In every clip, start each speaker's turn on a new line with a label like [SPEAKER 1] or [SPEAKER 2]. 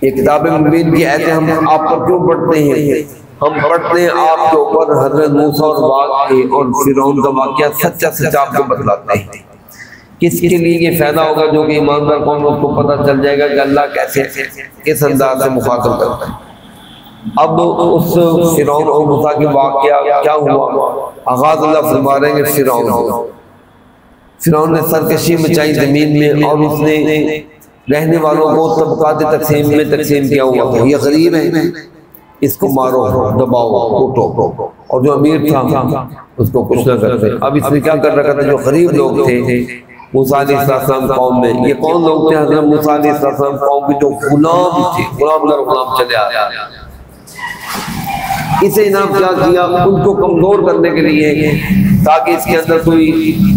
[SPEAKER 1] ये किताब मुबीन की आयतें हम आप पर क्यों पढ़ते हैं? हम पढ़ते हैं आपके ऊपर हजरत मूसा और वाक़े और फिरौन का वाक़या सच्चा सच्चा आपको बतलाते हैं। किसके लिए ये फायदा होगा? जो कि ईमानदार कौम, उसको पता चल जाएगा कि अल्लाह कैसे किस अंदाज से मुखातब करता है। अब उस फिरौन और मूसा के वाक़या क्या हुआ? आगाज़ अल्लाह फरमा रहे हैं फिरौन ने सरकशी मचाई ज़मीन में और उसने रहने वालों को तबकात तकसीम में तकसीम किया हुआ था। ये गरीब है, इसको मारो, दबाओ, कूटो, और जो अमीर था उसको कुछ न करते। अब इसने क्या कर रखा था? जो गरीब लोग थे मूसा अलैहिस्सलाम कौम में, ये कौन लोग थे? हज़रत मूसा अलैहिस्सलाम कौम के जो गुलाम थे, गुलाम चले आए। इसे इनाम क्या किया? उनको कमजोर करने के लिए, ताकि इसके अंदर कोई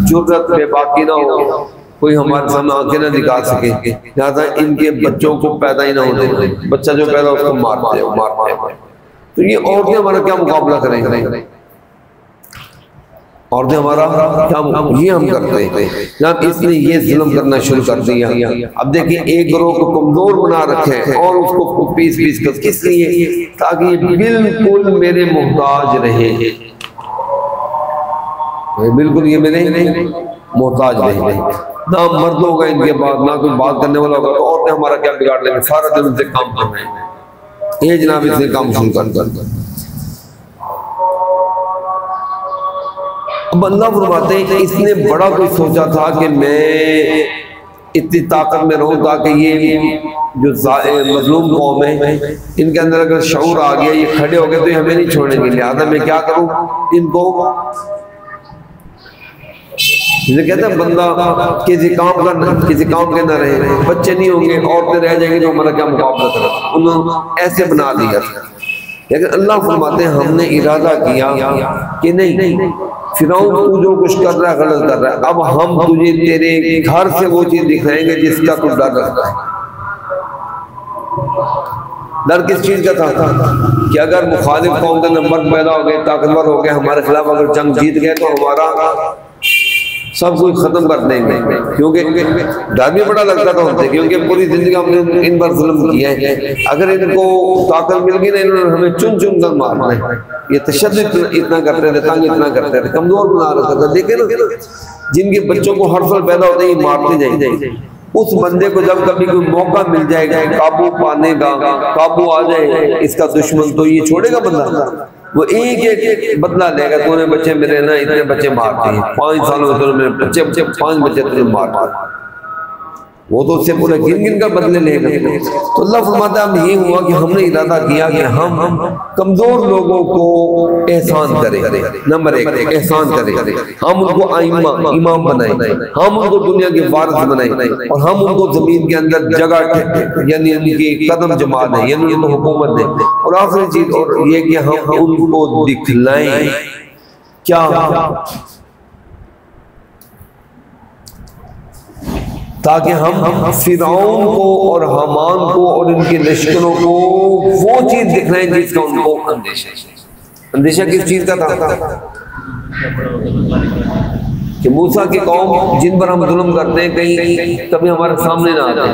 [SPEAKER 1] जुर्रत बेबाकी ना हो, कोई हमारे सामने आंखें ना दिखा सके। लिहाजा इनके बच्चों को पैदा ही ना होने देते। बच्चा जो पैदा उसको मारते हैं। तो ये औरतें हमारा क्या मुकाबला करेंगे? औरतें हमारा क्या ये हम करते हैं ना। इसने ये जुल्म करना शुरू कर दिया। अब देखिए, एक ग्रोह को कमजोर बना रखे हैं और उसको पीस कर, किस लिए? ताकि बिल्कुल मेरे मोहताज रहे, बिल्कुल ये मेरे मोहताज रहे। ना मर्द होगा इनके बाद, ना कोई बात करने वाला होगा, तो औरतें हमारा क्या बिगाड़ लेंगे? सारा दिन से काम कर रहे हैं, ये जनाब इसने काम शुरू कर। अब अल्लाह फरमाते हैं इसने बड़ा कुछ सोचा था कि मैं इतनी ताकत में रहूं ताकि ये जो मजलूम कौम है इनके अंदर अगर शऊर आ गया, ये खड़े हो गए तो ये हमें नहीं छोड़ेंगे। लिहाजा मैं क्या करूं? इनको जिसे कहते हैं बंदा किसी काम के ना रहे, बच्चे नहीं होंगे, औरतें रह जाएंगी, तो हमारा क्या मुकाबला करें? उन्होंने ऐसे बना दिया था। लेकिन अल्लाह फरमाते हैं हमने इरादा किया कि नहीं, फिरौन तू जो कुछ कर रहा है गलत कर रहा है, अब हम तुझे तेरे घर से वो चीज दिखाएंगे जिसका तू डर रखता है। डर किस चीज का था? कि अगर मुखालिफ कौम के अंदर मर्द पैदा हो गए, ताकतवर हो गए, हमारे खिलाफ अगर जंग जीत गए, तो हमारा सब कुछ खत्म कर देंगे। क्योंकि डर भी बड़ा लगता था उनसे, क्योंकि पूरी जिंदगी हमने इन पर जुल्म किया है। अगर इनको ताकत मिल गई ना, इन्होंने हमें चुन चुन कर मारना है। ये तशद्दुद इतना करते थे, तंग इतना करते थे, कमजोर बना रखा था। देखे ना, जिनके बच्चों को हर साल पैदा होते ही मारते जाएंगे, उस बंदे को जब कभी कोई मौका मिल जाएगा काबू पाने का, काबू आ जाए इसका दुश्मन, तो ये छोड़ेगा बंदा? वो एक बदला लेगा। तूने बच्चे मेरे ना इतने बच्चे मारते हैं, 5 सालों में मेरे बच्चे 5 बच्चे तुझे मार, वो तो उससे पूरे गिन कर बदले लेगा। तो अल्लाह फरमाता है हम ये हुआ कि हमने इरादा किया कि हम कमजोर लोगों को एहसान करें। नंबर 1 एहसान करें, हम उनको आइम्मा इमाम बनाएं, हम उनको दुनिया के वारिस बनाएं, और हम उनको जमीन के अंदर जगह यानी उनकी कदम जमा दें, यानी उनको हुकूमत दें। और आखिरी चीज और ये कि हम उनको दिखलाएं क्या, ताकि हम फिरौन को और हामान को और इनके लश्करों को वो चीज दिखलाएं जिसका उनको अंदेशा किस चीज का था? कि मूसा की कौम जिन पर हम जुल्म करते हैं कहीं कभी हमारे सामने ना आते,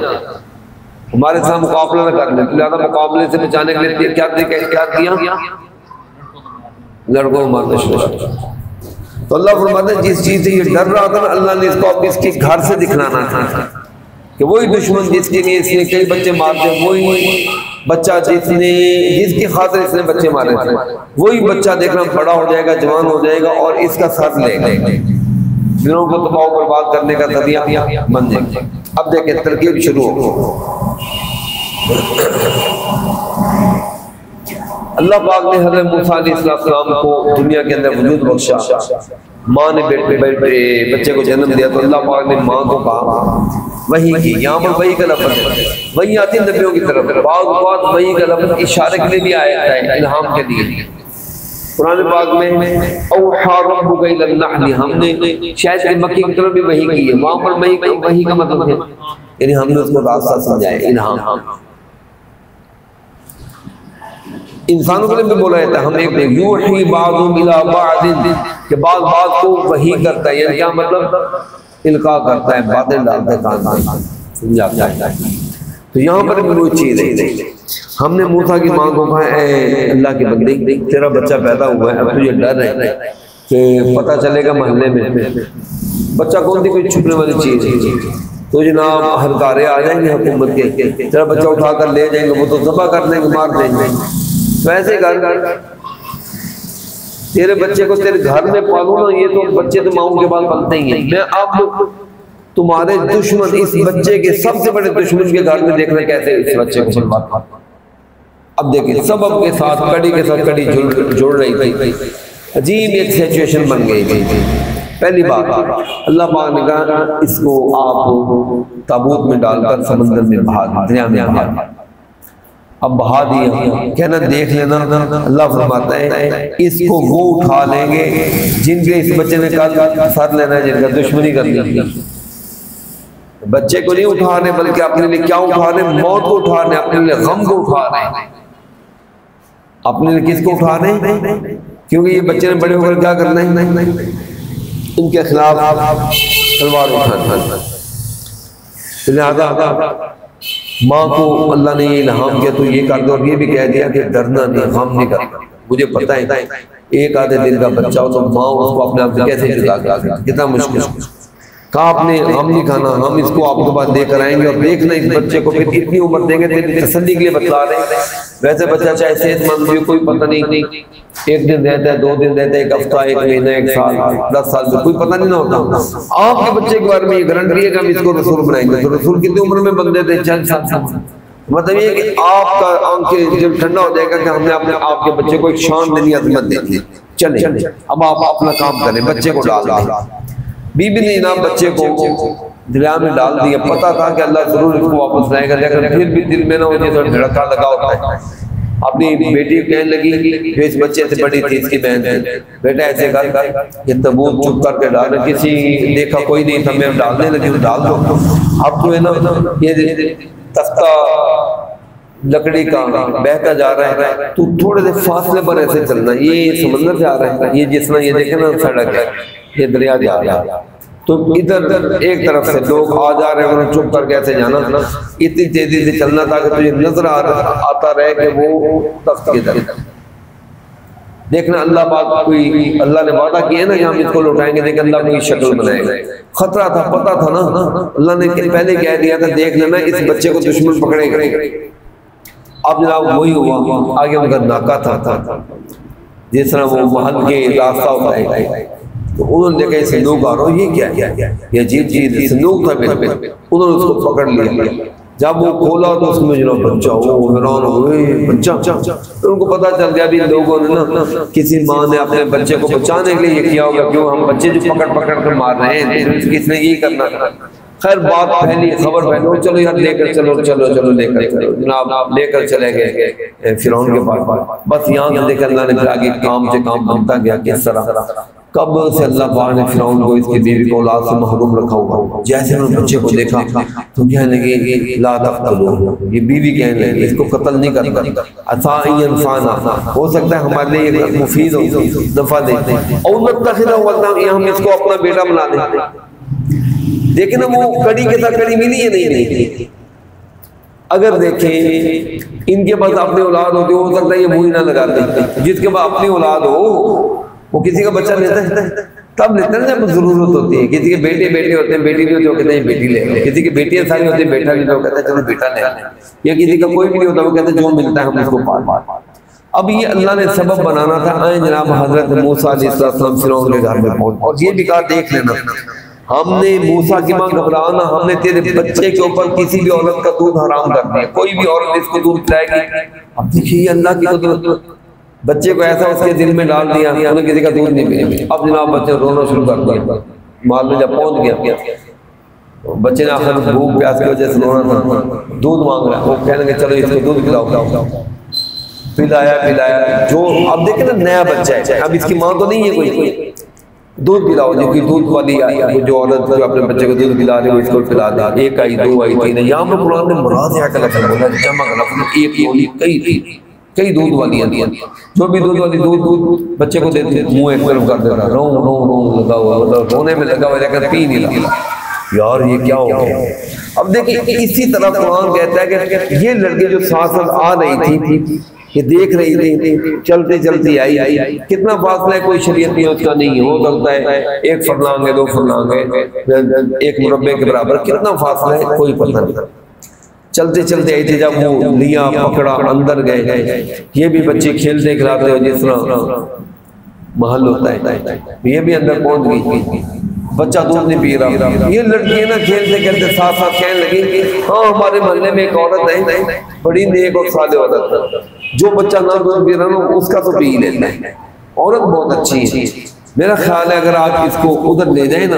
[SPEAKER 1] हमारे साथ मुकाबला न कर ले। ज्यादा मुकाबले से बचाने के लिए क्या किया? लड़कों को मारना शुरू। तो अल्लाह फरमाते हैं जिस चीज से ये डर रहा था ना, अल्लाह ने इसको अब इसके घर से दिखलाना था कि वही दुश्मन जिसके लिए इसने कई बच्चे मारते, वही बच्चा जिसकी खातिर इसने बच्चे मारे थे, वही बच्चा देखना बड़ा हो जाएगा, जवान हो जाएगा और इसका सर लेगा, दिनों को तबाह बर्बाद करने का जरिया बन जाएगा। अब देखें तरकीब शुरू हो। अल्लाह पाक ने हज़रत मूसा अलैहिस्सलाम को दुनिया के अंदर वजूद बख्शा। माँ ने बच्चे को जन्म दिया तो अल्लाह पाक ने माँ को कहा वही की। यहाँ पर वही का लफ्ज़ है, वही आती है नबियों की तरफ। बात वही का लफ्ज़ इशारे के लिए भी आया है, इल्हाम के लिए। कुरान पाक में औहा रब्बुका इलन नहल, हमने शायद मक्की की तरफ भी वही की है। वहाँ पर वही का मतलब है यानी हमने उसको रास्ता समझाया, इल्हाम। इंसानों के लिए भी बोला जाता है, हम एक यूही बाज़ुहुम इला बाज़िन के बाद बात को वही करता है, यानी क्या मतलब इल्का करता है, बातें डालता है, समझाता है। तो यहाँ पर भी वो चीज़ है। हमने मूसा की माँ को कहा, अल्लाह के बंदे, तेरा बच्चा पैदा हुआ है, अब तुझे डर है कि पता चलेगा मोहल्ले में। बच्चा कौन सी कोई छुपने वाली चीज़ है, तो जनाब हलकारे आ जाएंगे हुकूमत के, तेरा बच्चा उठा कर ले जाएंगे, वो तो दबा कर देंगे, मार देंगे। तो ऐसे कर तेरे बच्चे को तेरे घर में पालू ना, ये तो बच्चे तो माओ के बाद पलते ही हैं। मैं अब तुम्हारे दुश्मन, इस बच्चे के सबसे बड़े दुश्मन के घर में देखना कैसे इस बच्चे को बर्बाद। अब देखिए सबब के साथ कड़ी के साथ कड़ी जुड़ रही थी, अजीब एक सिचुएशन बन गई। पहली बात, अल्लाह पाक ने कहा इसको आप ताबूत में डालकर समंदर में बहा, दरिया में बहा। अब बहा दिया, कहना देख लेना, अल्लाह फरमाता है इसको वो उठा लेंगे जिनके इस बच्चे ने कल सर लेना है, जिनका दुश्मनी कर दी। बच्चे को नहीं उठा रहे, बल्कि अपने लिए क्या उठा रहे, मौत को उठा रहे, अपने लिए गम को उठा रहे। अपने लिए किसको उठा रहे? क्योंकि ये बच्चे ने बड़े होकर क्या करना है, इनके खिलाफ तलवार उठाना। लिहाजा माँ को अल्लाह ने ये इल्हाम किया तो ये कर दो, और ये भी कह दिया कि डरना नहीं, गम नहीं करना। मुझे पता है एक आधे दिन का बच्चा हो तो माँ उसको अपने आप से कैसे जुदा कर, कितना मुश्किल। कहा आपने हम नहीं खाना, हम इसको आपके पास देकर आएंगे और देखना इस बच्चे को, फिर इतनी उम्र देंगे, तेरी तसल्ली के लिए बतला रहे हैं। वैसे बच्चा चाहे सेहतमंद हो, कोई पता नहीं, एक दिन रहता है, 2 दिन रहता है, 1 हफ्ता, 1 महीना, 1 साल, 10 साल में कोई पता नहीं ना होता। आपके बच्चे के बारे में ये गारंटी है कि हम इसको रसूल बनाएंगे। तो रसूल कितनी उम्र में बनते थे? चंद साल। मतलब ये कि आपका आंखें जब ठंडा हो जाएगा कि हमने अपने आपके बच्चे को एक शान देनी, अजमत देनी, चले अब आप अपना काम करें, बच्चे को डाल। बीबी ने ना बच्चे को दरिया में डाल दिया, पता था कि अल्लाह जरूर इसको वापस लाएगा, लेकिन फिर भी दिल में ना होती तो धड़का लगा होता है। अपनी बेटी कहने लगी जो इस बच्चे से बड़ी थी, इसकी बहन थी, बेटा ऐसे कर, ये तबूत चुप करके डाल, किसी देखा कोई नहीं था, मैं डालने लगी तो डाल दो। अब तो है ना ये तख्ता लकड़ी का बहता जा रहा है, तो थोड़े से फासले पर ऐसे चलना, ये समंदर जा रहा है, ये जिसना ये देखे ना सड़क है, ये दरिया जा रहा है, तो इधर एक तरफ से लोग आ जा रहे हैं, चुप करके ऐसे जाना, इतनी तेजी से चलना था कि तुझे नजर आता रहे कि वो तख्त किधर। देखना अल्लाह पाक कोई, अल्लाह ने वादा किया ना कि हम इसको लौटाएंगे, लेकिन अल्लाह कोई शक्ल बनाएगा। खतरा था, पता था ना, अल्लाह ने पहले कह दिया था देख लेना इस बच्चे को दुश्मन पकड़ेगा। अब जनाब वही हुआ, आगे उनका नाका था, जिस तरह वो महल के रास्ता होता है, तो उन्होंने देखा ये संदूक आ रहा हो, ये क्या ये अजीब चीज, संदूक था मेरे, उन्होंने उसको पकड़ लिया। जब वो खोला तो उसमें जो बच्चा हो, हैरान हो गए, बच्चा। तो उनको पता चल गया भी लोगों ने ना किसी माँ ने अपने बच्चे को बचाने के लिए ये किया होगा, क्यों हम बच्चे जो पकड़ कर मार रहे हैं, किसने यही करना था। खैर बात फैली, खबर फैली, चलो यार लेकर चलो लेकर चलो, जनाब लेकर चले गए फिरौन के पास। बस यहाँ से देख अल्लाह ने आगे काम से काम बनता गया, किस तरह कब से अल्लाह पाक ने फिरौन को इसकी बीवी को औलाद से महरूम रखा हुआ। जैसे उन्होंने बच्चे को देखा तो कहने लगे ला तक़्तुलूहु, ये बीवी कहने लगी इसको कत्ल नहीं करना, असा इंसाना, हो सकता है हमारे लिए मुफीद हो, नफा दे, और हम इसको अपना बेटा बना दें। देखिए ना वो कड़ी के साथ कड़ी मिली है नहीं। अगर देखें इनके पास अपनी औलाद होती, हो सकता है ये मुंह ना लगा दे। जिसके पास अपनी औलाद हो वो किसी का बच्चा लेता है तब लेते हैं जब जरूरत होती है। किसी के बेटे होते हैं, बेटी नहीं होती, वो कहते हैं बेटी ले, किसी की बेटियां सारी होती है, बेटा नहीं, तो कहते हैं चलो बेटा ले, या किसी का कोई भी नहीं होता, वो कहते हैं जो मिलता है हम उसको पाल। अब ये अल्लाह ने सबब बनाना था। आए जनाब हजरत मूसा अलैहिस्सलाम फिरौन के घर में पहुंच, और ये भी कहा देख लेना हमने मूसा की मां घबराना, हमने तेरे बच्चे के ऊपर किसी भी औरत का दूध हराम कर दिया, कोई भी औरत इसको दूध पिलाएगी। अब देखिए अल्लाह की कुदरत, बच्चे को ऐसा उसके दिल में डाल दिया, उन्हें किसी का दूध नहीं पिए। अब जनाब बच्चे रोना शुरू कर दिया, माल में जब पहुंच गया तो बच्चे ने आखिर भूख प्यास की वजह से रोना था, दूध मांग रहा है। वो कहने लगे चलो इसको दूध पिलाओ, पिलाया। जो अब देखे ना नया बच्चा है, अब इसकी माँ तो नहीं है कोई, दूध पिलाओ, जो दूध वाली आई, जो औरत जो अपने बच्चे को दूध पिला रही है इसको पिला दा। 1 आई 2 आई 3 आई, यहाँ पर कुरान ने मुराद क्या का लफ्ज़ बोला, जमा का लफ्ज़, एक होली कई थी, कई दूध वाली आती, जो भी दूध वाली दूध बच्चे को देते मुंह एक तरफ कर देता, रो लगा हुआ, मतलब रोने में लगा हुआ, लेकर पी नहीं लगा। यार ये क्या हो गया। अब देखिए इसी तरह कुरान कहता है कि ये लड़की जो साथ साथ आ रही थी, ये देख रही थी, चलते चलते आई, कितना फासला है कोई शरीयत नहीं उसका नहीं हो सकता है, 1 फरलांग है 2 फरलांग है 1 मुरब्बे के बराबर, कितना फासला है कोई पता नहीं। चलते चलते आई थी, जब वो लिया पकड़ा अंदर गए, ये भी बच्चे खेलते खिलाते हो जिस तरह महल होता है, ये भी अंदर पहुंच गई, बच्चा दूध नहीं पी रहा। ये लड़की है ना खेलते खेलते साथ साथ कहने लगी हाँ हमारे मोहल्ले में एक औरत है बड़ी नेक और साले औरत, जो बच्चा ना दूध पी रहा ना उसका तो पी लेता है, औरत बहुत अच्छी है। मेरा ख्याल है अगर आप इसको उधर ले जाए ना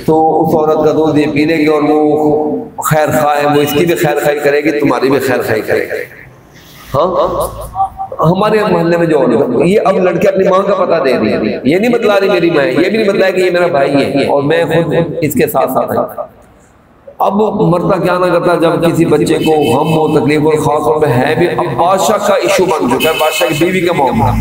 [SPEAKER 1] तो उस औरत का दूध ये पी लेगी और वो खैर खा है, वो इसकी भी खैर खाई करेगी, तुम्हारी भी खैर खाई करेगी। हाँ हमारे मोहल्ले में जो ये अब लड़के अपनी माँ का पता दे रही है, ये नहीं बतला रही मेरी माँ, ये भी नहीं बतलाया कि ये मेरा भाई है और मैं खुद इसके साथ साथ है। अब मरता क्या ना करता जब किसी बच्चे को हम हो तकलीफ और खास तौर पे है भी, अब बादशाह का इशू बन चुका है, बादशाह की बीवी का मामला।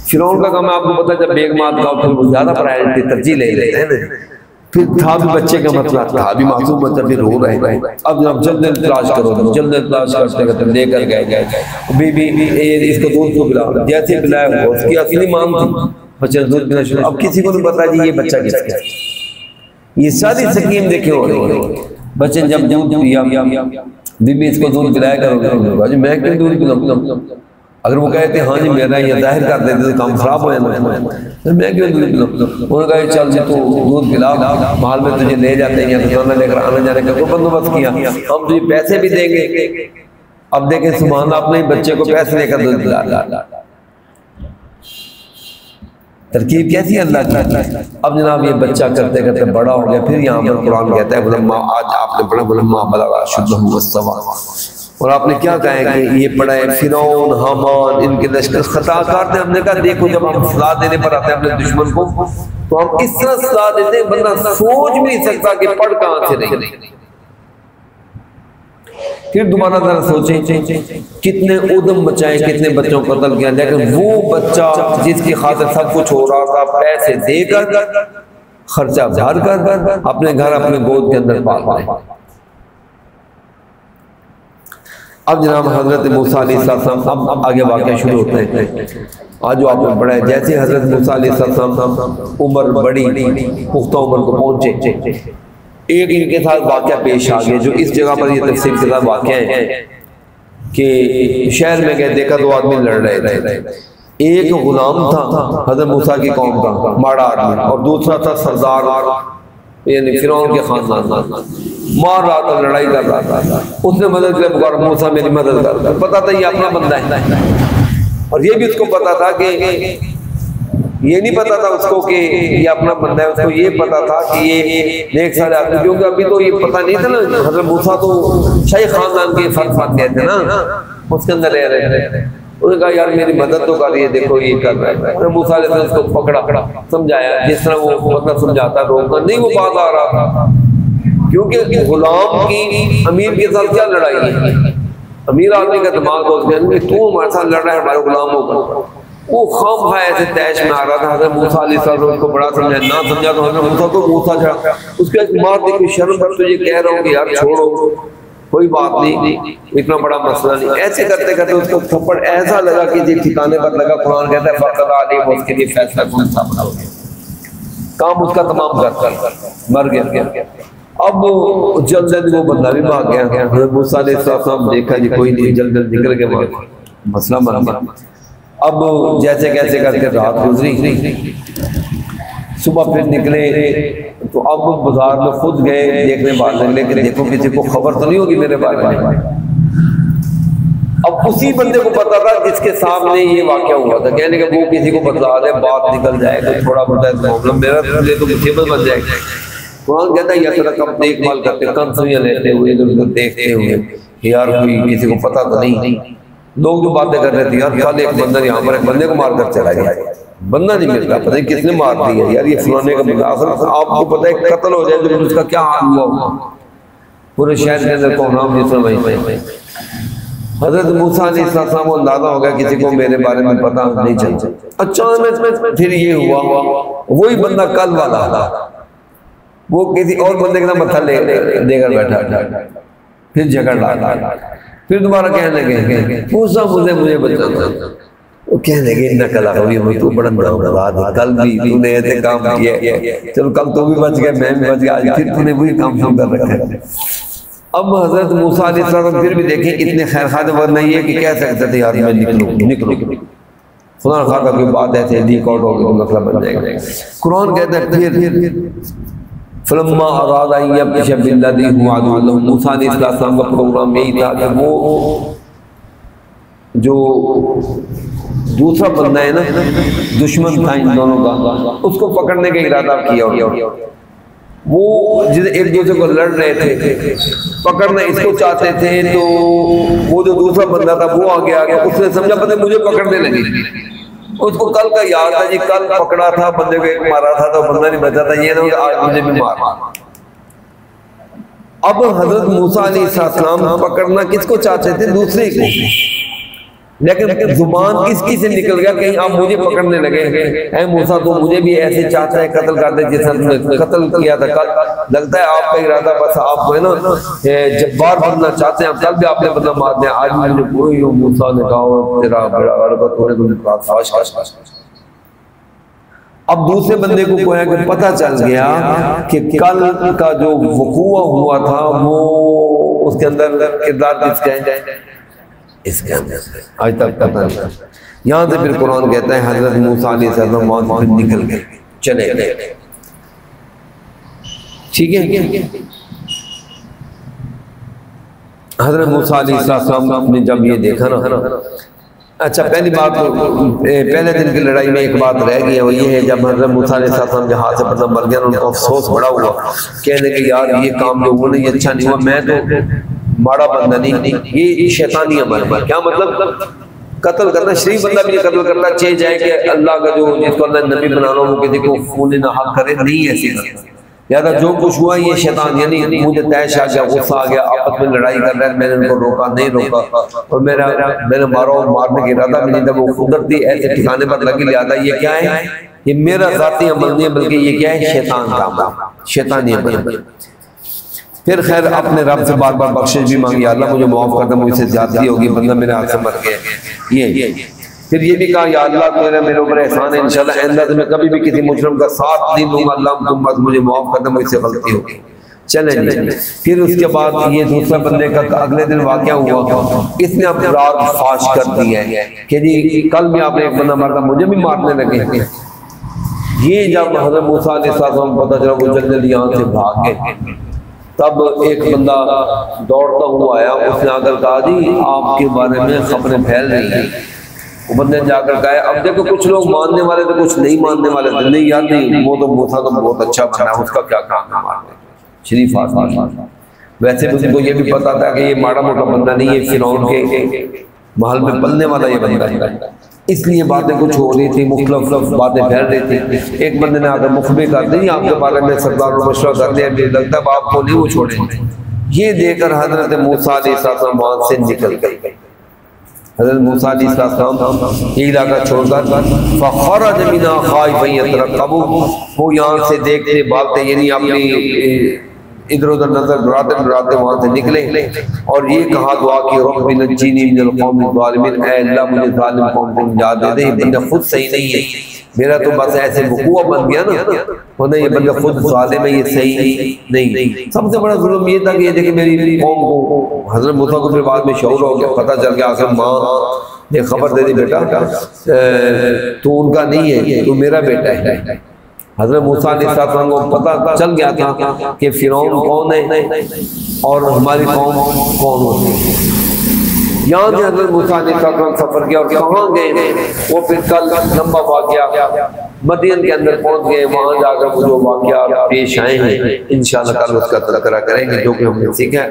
[SPEAKER 1] फिरौन का काम है आपको पता, जब बेगमात का फिर वो ज्यादा प्रायोरिटी तरजीह ले लेते हैं। फिर था भी बच्चे का मसला, था भी मासूम बच्चा, फिर रो रहे। अब जब जल्द तलाश करो, जल्द तलाश करते करते लेकर गए बीबी इसको दूध को पिला, जैसे पिलाया हुआ उसकी असली मांग थी, बच्चे दूध पीना शुरू। अब किसी को नहीं पता जी ये बच्चा किसका, ये सारी स्कीम देखे हो रही। बच्चे जब दूध पिया, बीबी इसको दूध पिलाया करो, मैं क्यों दूध पिलाऊं? अगर वो कहते हाँ जी मेरा ये जाहिर कर देते तो काम खराब हो जाना, तो मैं क्यों दूध पिलाऊं? उन्होंने कहा चल जी तू दूध पिला, महल में तुझे ले जाते हैं या तो लेकर आने जाने का कोई बंदोबस्त किया, हम तुझे पैसे भी देंगे। अब देखें सुभान अल्लाह, अपने बच्चे को पैसे देकर दूध पिला, तरकीब कैसी अल्लाह की। अब जनाब ये बच्चा करते करते बड़ा हो गया। फिर यहाँ पर कुरान कहता है आज आपने पढ़ा बुलम्मा बलगा शुद्ध, और आपने क्या कहा है कि ये पढ़ा है फिरौन हामान इनके लश्कर खताकार थे। हमने कहा देखो जब हम सलाह देने पर आते हैं अपने दुश्मन को तो हम इस तरह सलाह देते हैं बंदा सोच भी नहीं सकता कि पढ़ कहां से नहीं। फिर दोबारा जरा सोचें कितने उद्यम बचाए, कितने बच्चों को कत्ल किया, लेकिन वो बच्चा जिसकी खातिर सब कुछ हो रहा था पैसे देकर खर्चा भर कर अपने घर अपने गोद के अंदर पाल रहे। अब जनाब हजरत मूसा अलैहिस्सलाम, अब आगे वाक़या शुरू होते हैं। आज जो आपने पढ़ा है जैसे हजरत मूसा अलैहिस्सलाम उम्र बड़ी पुख्ता उम्र को पहुंचे, एक इनके साथ वाक़या पेश आ गया जो इस जगह पर ये तफसील के साथ वाक़या है कि शहर में गए, देखा 2 आदमी लड़ रहे थे। एक गुलाम था हजरत मूसा की कौम का माड़ा आदमी, और दूसरा था सरदार यानी फिरौन के खानदान, मार रहा था, लड़ाई कर रहा था। उसने मदद के लिए पुकारा, मूसा मेरी मदद कर। पता था ये अपना बंदा है, और ये भी उसको पता था कि ये नहीं पता था उसको कि ये अपना बंदा है, उसको ये पता था कि ये नेक सारे आदमी, क्योंकि अभी तो ये पता नहीं था ना, हजरत मूसा तो शाही खानदान के फर्ज बात कहते हैं ना, उसके अंदर रह रहे। उन्होंने कहा यार मेरी मदद तो कर रही है, देखो ये कर रहा है। मूसा ने उसको पकड़ा, समझाया जिस तरह वो मतलब समझाता, रोकना नहीं, वो बात आ रहा था क्योंकि गुलाम की अमीर के साथ क्या लड़ाई है। अमीर आदमी का दिमाग उसमें तू हमारे साथ लड़ रहा है हमारे गुलाम होकर, वो खाम खा ऐसे तैश में आ रहा था। हजरत मूसा अलैहिस्सलाम उसको बड़ा समझा, ना समझा तो हजरत मूसा को मूसा चढ़ा, उसके मार देखो शर्म पर तुझे कह रहा हूँ कि यार छोड़ो, कोई बात नहीं, इतना बड़ा मसला नहीं। ऐसे करते करते उसको थप्पड़ ऐसा लगा कि जी ठिकाने पर लगा। कुरान कहता है फक़द आलिम, उसके लिए फैसला कौन सा बना, काम उसका तमाम कर मर गया। अब जल्द जल्द वो बंदा भी भाग गया। हज़रत मूसा अलैहिस्सलाम देखा जी कोई नहीं, जल्द जल्द निकल के मसला मर गया। अब जैसे कैसे करके रात गुजरी, सुबह फिर निकले तो अब बाजार में खुद गए देखने वाले, लेकिन देखो किसी को खबर तो नहीं होगी मेरे बारे में। अब उसी बंदे को पता था जिसके सामने ये वाकया हुआ था, कहने के वो किसी को बता दे, बात निकल जाएगा, थोड़ा बहुत प्रॉब्लम मेरा तो मुसीबत बन जाएगी। कुरान कहता है यार कब देखभाल करते, कंसुइयां लेते हुए, इधर उधर देखते हुए, यार कोई किसी को पता तो नहीं। लोग जो बातें कर रहे थे, यार कल एक बंदा यहाँ पर एक बंदे को मार कर चला गया, बंदा नहीं मिलता, पता नहीं किसने मार दिया, यार ये फलाने का बंदा। आपको पता है कत्ल हो जाए तो उसका क्या हाल हुआ पूरे शहर के अंदर को नाम नहीं। हजरत मूसा अलैहिस्सलाम को अंदाजा हो गया किसी को मेरे बारे में पता नहीं चलता। अचानक फिर ये हुआ, वही बंदा कल वाला था, वो किसी और बंदे का मत्था लेकर बैठा, फिर झगड़ डाला, फिर दोबारा कहने लगे मूसा मुझे बचाना। वो कहने लगे नकल हुई, तू बड़ा बड़ा कल भी तूने ऐसे काम किया, चलो कल तू भी बच गया, मैं भी बच गया, आज फिर तूने वही काम शुरू कर रखा है। अब हजरत मूसा अलैहिस्सलाम फिर भी देखें इतने खैर खाते वरना ये कि कह सकते थे यार मैं निकलो खुदा खाका की बात ऐसे लीक आउट होगी तो मसला बन जाएगा। कुरान कहता है फिर फलम्मा अरादा यब्तश बिल्लज़ी हुवा अदुव्वुहु, मूसा अलैहिस्सलाम का प्रोग्राम यही था कि वो जो दूसरा बंदा है ना दुश्मन था इन दोनों का, उसको पकड़ने का इरादा किया। वो जिसे एक दूसरे को लड़ रहे थे, पकड़ना इसको चाहते थे, तो वो जो दूसरा बंदा था वो आगे आ गया, उसने समझा पता मुझे पकड़ने लगे। उसको कल का याद था जी, कल पकड़ा था बंदे को, एक मारा था तो बंदा नहीं बचा था, ये ना आज मुझे भी मारा। अब हजरत मूसा अलैहिस्सलाम पकड़ना किसको चाहते थे? दूसरे को, लेकिन जुबान किसकी से निकल गया कहीं आप मुझे पकड़ने लगे, ऐ मूसा तो मुझे भी ऐसे चाहता है कत्ल कर दे जैसा तुमने कत्ल किया था कल, लगता है आपका इरादा बस आप है ना जब्बार बनना चाहते हैं, कल भी आपने बंदा मार दिया, आज मुझे कोई मूसा ने कहा तेरा बड़ा गलत तूने मुझे। अब दूसरे बंदे को कोया कि पता चल गया कि कल का जो वकूआ हुआ था वो उसके अंदर किरदार किसका है, इसके अंदर आज तक पता नहीं। यहाँ से फिर कुरान कहता है हजरत मूसा अलैहिस्सलाम वहां से निकल गए, चले गए, ठीक है। हजरत मूसा अलैहिस्सलाम ने जब ये देखा ना, अच्छा पहली बात तो पहले दिन की लड़ाई में एक बात रह गई है, वो ये है जब हजरत मूसा अलैहिस्सलाम जहाज से बंदा मर गया उनको अफसोस बड़ा हुआ, कहने के यार ये काम जो हुआ ये अच्छा नहीं हुआ, मैं तो माड़ा बंदा नहीं, ये शैतानी अमल है। क्या मतलब? कत्ल करना, शरीफ बंदा भी कत्ल करता चाहे जाए कि अल्लाह का जो जिसको अल्लाह नबी बना लो वो किसी को खून ना हक करे, नहीं ऐसी यादा जो कुछ हुआ ये शैतान, यानी मुझे तैश आ गया, गुस्सा आ गया, आपस में लड़ाई कर रहे हैं, मैंने उनको रोका नहीं रोका और मैंने मारा और मारने का इरादा भी नहीं था, वो कुदरती ऐसे ठिकाने पर लगी, लिहाजा ये क्या है, ये मेरा जाती अमल नहीं है बल्कि ये क्या है, शैतान का अमल, शैतानी अमल। फिर खैर अपने रब से बार बार बख्शिश भी मांगी, अल्लाह मुझे माफ कर दे, मुझसे ज्यादती होगी, बंदा मेरे हाथ से मर गया। ये फिर ये भी कहा या अल्लाह मेरे ऊपर एहसान है, इंशाल्लाह आइंदा से मैं कभी भी किसी मुजरिम का साथ नहीं दूंगा, अल्लाह तुम बस मुझे माफ कर दे, मुझसे गलती होगी। चले जी, फिर उसके बाद ये दूसरा बंदे का अगले दिन वाकया हुआ, इसने अपनी रात फाश कर दी है कि जी कल भी आपने एक बंदा मारा, मुझे भी मारने लगे। ये जब हज़रत मूसा अलैहिस्सलाम पता चला वो जल्दी यहाँ से भाग गए, तब एक बंदा दौड़ता हुआ आया, उसने आकर कहा जी आपके बारे में खबरें फैल रही हैं। वो बंदे ने जाकर कहा, अब देखो कुछ लोग मानने वाले थे कुछ नहीं मानने वाले थे, नहीं यार नहीं वो तो मूसा तो बहुत अच्छा बना है, उसका क्या काम है मारने, शरीफ आदमी। वैसे भी उनको ये भी पता था कि ये माड़ा मोटा बंदा नहीं है, फिरौन के महल में पलने वाला ये बंदा है, इसलिए बातें कुछ हो रही थी, मुख्तलिफ बातें फैल रही थी। एक बंदे ने आकर मुखबिर कर दी आपके बारे में सरदार मशवरा कर दिया, लगता है आपको नहीं वो छोड़ेंगे। ये देकर हजरत मूसा अलैहिस्सलाम वहां से निकल गए। हजरत मूसा अलैहिस्सलाम ये इलाका छोड़कर फखरज मिना खाइफन यतरकबू, वो यहाँ से देखते भागते यानी अपनी इधर उधर नजर डराते डराते वहां से निकले और ये कहा दुआ की रब्बी नज्जिनी मिनल कौमिज़ ज़ालिमीन, ऐ अल्लाह मुझे जालिम कौम से निजात दे दे। बंदा खुद सही नहीं है, मेरा तो बस ऐसे वकूआ बन गया ना, वरना ये बंदा खुद जालिम है, ये सही नहीं। सबसे बड़ा जुल्म ये था कि ये देखे मेरी कौम को, हजरत मूसा को फिर बाद में शऊर हो गया, पता चल गया आखिर माँ ने खबर दे दी बेटा तू उनका नहीं है, तू मेरा बेटा है। हज़रत मूसा अलैहिस्सलाम को पता चल गया था कि फिरौन कौन है और हमारी कौम कौन होती है। यहाँ से हज़रत मूसा अलैहिस्सलाम सफर किया और कहाँ गए वो फिर कल लंबा वाक़या मदीन के अंदर पहुँच गए, वहाँ जाकर वो जो वाक़या पेश आए हैं इंशाअल्लाह कल उसका तज़किरा करेंगे जो कि हमने सीखा है।